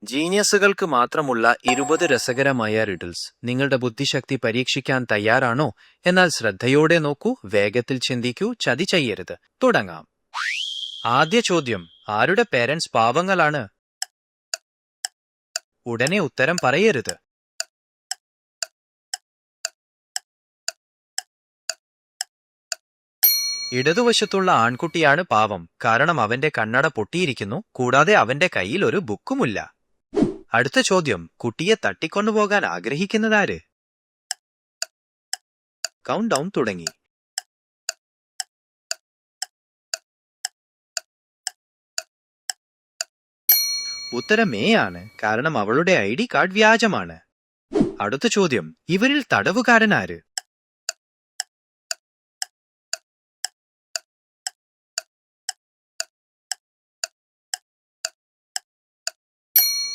ജീനിയസുകൾക്ക് മാത്രമുള്ള 20 രസകരമായ റിഡിൽസ്. നിങ്ങളുടെ ബുദ്ധിശക്തി പരീക്ഷിക്കാൻ തയ്യാറാണോ? എന്നാൽ ശ്രദ്ധയോടെ നോക്കൂ, വേഗത്തിൽ ചിന്തിക്കൂ, ചതി ചെയ്യരുത്. തുടങ്ങാം. ആദ്യ ചോദ്യം: ആരുടെ പേരൻസ് പാവങ്ങളാണ്? ഉടനെ ഉത്തരം പറയരുത്. ഇടതുവശത്തുള്ള ആൺകുട്ടിയാണ് പാവം, കാരണം അവന്റെ കണ്ണട പൊട്ടിയിരിക്കുന്നു, കൂടാതെ അവന്റെ കയ്യിൽ ഒരു ബുക്കുമില്ല. അടുത്ത ചോദ്യം: കുട്ടിയെ തട്ടിക്കൊണ്ടുപോകാൻ ആഗ്രഹിക്കുന്നതാര്? കൗണ്ട് ഡൗൺ തുടങ്ങി. ഉത്തരം എ ആണ്, കാരണം അവളുടെ ID കാർഡ് വ്യാജമാണ്. അടുത്ത ചോദ്യം: ഇവരിൽ തടവുകാരനാര്?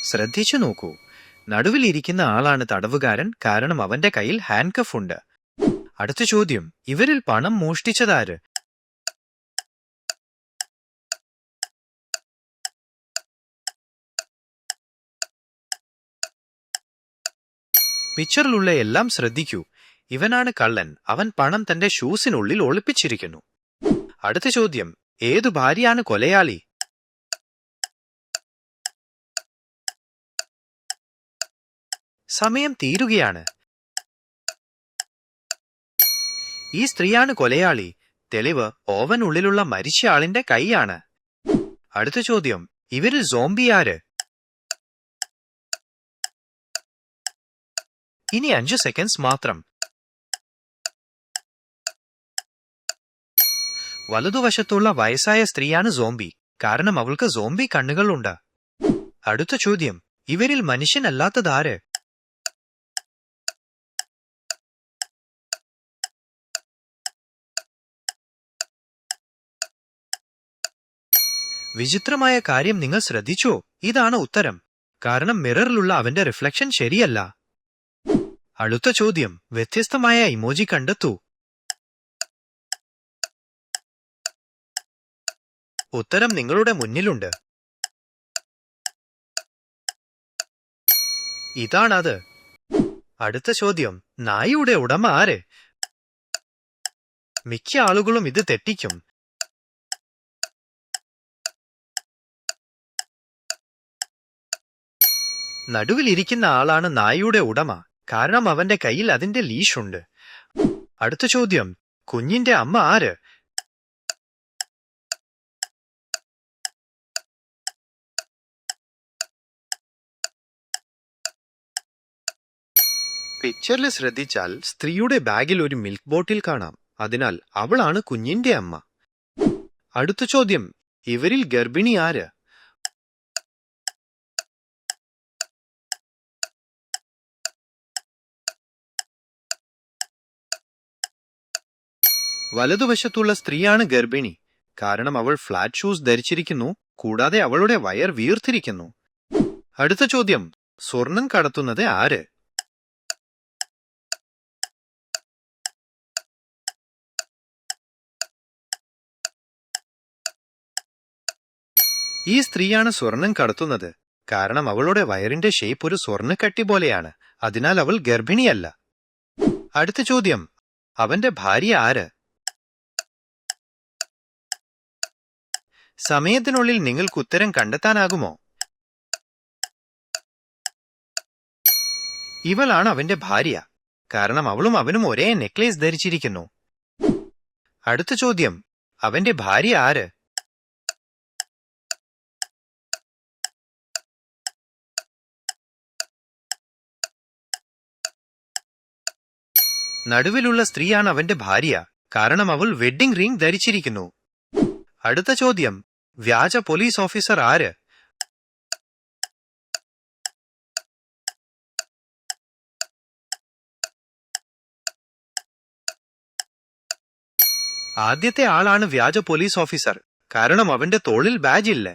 ശ്രദ്ധിച്ചു നോക്കൂ. നടുവിലിരിക്കുന്ന ആളാണ് തടവുകാരൻ, കാരണം അവന്റെ കയ്യിൽ ഹാൻഡ് കഫ് ഉണ്ട്. അടുത്ത ചോദ്യം: ഇവരിൽ പണം മോഷ്ടിച്ചതാര്? പിക്ചറിലുള്ള എല്ലാം ശ്രദ്ധിക്കൂ. ഇവനാണ് കള്ളൻ. അവൻ പണം തന്റെ ഷൂസിനുള്ളിൽ ഒളിപ്പിച്ചിരിക്കുന്നു. അടുത്ത ചോദ്യം: ഏതു ഭാര്യയാണ് കൊലയാളി? സമയം തീരുകയാണ്. ഈ സ്ത്രീയാണ് കൊലയാളി. തെളിവ് ഓവനുള്ളിലുള്ള മരിച്ചയാളിന്റെ കൈയാണ്. അടുത്ത ചോദ്യം: ഇവരിൽ സോംബി ആര്? ഇനി 5 സെക്കൻഡ്സ് മാത്രം. വലതുവശത്തുള്ള വയസ്സായ സ്ത്രീയാണ് സോംബി, കാരണം അവൾക്ക് സോംബി കണ്ണുകളുണ്ട്. അടുത്ത ചോദ്യം: ഇവരിൽ മനുഷ്യനല്ലാത്തതാര്? വിചിത്രമായ കാര്യം നിങ്ങൾ ശ്രദ്ധിച്ചോ? ഇതാണ് ഉത്തരം, കാരണം മിററിലുള്ള അവന്റെ റിഫ്ലക്ഷൻ ശരിയല്ല. അടുത്ത ചോദ്യം: വ്യത്യസ്തമായ ഇമോജി കണ്ടെത്തൂ. ഉത്തരം നിങ്ങളുടെ മുന്നിലുണ്ട്. ഇതാണത്. അടുത്ത ചോദ്യം: നായയുടെ ഉടമ ആര്? മിക്ക ആളുകളും ഇത് തെറ്റിക്കും. നടുവിലിരിക്കുന്ന ആളാണ് നായയുടെ ഉടമ, കാരണം അവന്റെ കയ്യിൽ അതിന്റെ ലീഷ് ഉണ്ട്. അടുത്ത ചോദ്യം: കുഞ്ഞിന്റെ അമ്മ ആര്? പിക്ചറിൽ ശ്രദ്ധിച്ചാൽ സ്ത്രീയുടെ ബാഗിൽ ഒരു മിൽക്ക് ബോട്ടിൽ കാണാം, അതിനാൽ അവളാണ് കുഞ്ഞിന്റെ അമ്മ. അടുത്ത ചോദ്യം: ഇവരിൽ ഗർഭിണി ആര്? വലതുവശത്തുള്ള സ്ത്രീയാണ് ഗർഭിണി, കാരണം അവൾ ഫ്ലാറ്റ് ഷൂസ് ധരിച്ചിരിക്കുന്നു, കൂടാതെ അവളുടെ വയർ വീർത്തിരിക്കുന്നു. അടുത്ത ചോദ്യം: സ്വർണം കടത്തുന്നത് ആര്? ഈ സ്ത്രീയാണ് സ്വർണം കടത്തുന്നത്, കാരണം അവളുടെ വയറിന്റെ ഷേപ്പ് ഒരു സ്വർണ്ണക്കട്ടി പോലെയാണ്, അതിനാൽ അവൾ ഗർഭിണിയല്ല. അടുത്ത ചോദ്യം: അവന്റെ ഭാര്യ ആര്? സമയത്തിനുള്ളിൽ നിങ്ങൾക്ക് ഉത്തരം കണ്ടെത്താനാകുമോ? ഇവളാണ് അവന്റെ ഭാര്യ, കാരണം അവളും അവനും ഒരേ നെക്ലേസ് ധരിച്ചിരിക്കുന്നു. അടുത്ത ചോദ്യം: അവന്റെ ഭാര്യ ആര്? നടുവിലുള്ള സ്ത്രീയാണ് അവന്റെ ഭാര്യ, കാരണം അവൾ വെഡ്ഡിംഗ് റിംഗ് ധരിച്ചിരിക്കുന്നു. അടുത്ത ചോദ്യം: വ്യാജ പോലീസ് ഓഫീസർ ആര്? ആദ്യത്തെ ആളാണ് വ്യാജ പോലീസ് ഓഫീസർ, കാരണം അവന്റെ തോളിൽ ബാജ് ഇല്ല.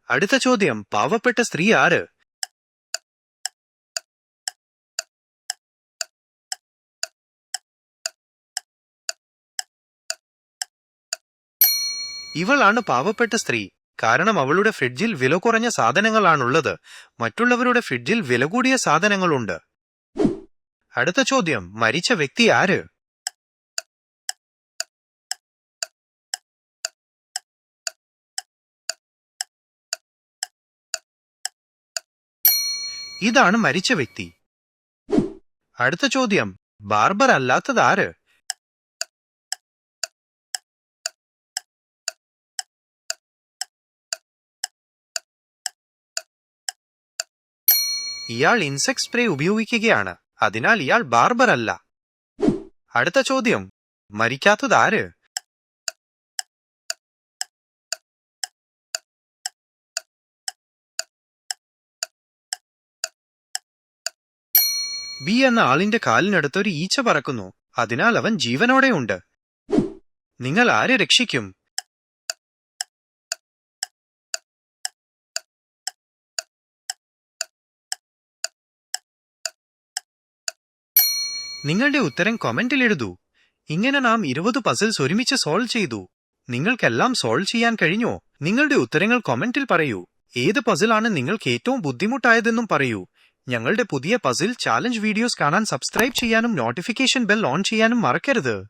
അടുത്ത ചോദ്യം: പാവപ്പെട്ട സ്ത്രീ ആര്? ഇവളാണ് പാവപ്പെട്ട സ്ത്രീ, കാരണം അവളുടെ ഫ്രിഡ്ജിൽ വില കുറഞ്ഞ സാധനങ്ങളാണുള്ളത്. മറ്റുള്ളവരുടെ ഫ്രിഡ്ജിൽ വില കൂടിയ സാധനങ്ങളുണ്ട്. അടുത്ത ചോദ്യം, മരിച്ച വ്യക്തി ആര്? ഇതാണ് മരിച്ച വ്യക്തി. അടുത്ത ചോദ്യം, ബാർബർ അല്ലാത്തത് ആര്? ഇയാൾ ഇൻസെക്ട് സ്പ്രേ ഉപയോഗിക്കുകയാണ്, അതിനാൽ ഇയാൾ ബാർബർ അല്ല. അടുത്ത ചോദ്യം, മരിക്കാത്തത് ആര്? ബി എന്ന ആളിന്റെ കാലിനടുത്ത് ഒരു ഈച്ച പറക്കുന്നു, അതിനാൽ അവൻ ജീവനോടെയുണ്ട്. നിങ്ങൾ ആരെ രക്ഷിക്കും? നിങ്ങളുടെ ഉത്തരം കമന്റിൽ എഴുതൂ. ഇങ്ങനെ നാം 20 പസിൽസ് ഒരുമിച്ച് സോൾവ് ചെയ്തു. നിങ്ങൾക്കെല്ലാം സോൾവ് ചെയ്യാൻ കഴിഞ്ഞോ? നിങ്ങളുടെ ഉത്തരങ്ങൾ കമന്റിൽ പറയൂ. ഏത് പസിലാണ് നിങ്ങൾക്ക് ഏറ്റവും ബുദ്ധിമുട്ടായതെന്നും പറയൂ. ഞങ്ങളുടെ പുതിയ പസിൽ ചാലഞ്ച് വീഡിയോസ് കാണാൻ സബ്സ്ക്രൈബ് ചെയ്യാനും നോട്ടിഫിക്കേഷൻ ബെൽ ഓൺ ചെയ്യാനും മറക്കരുത്.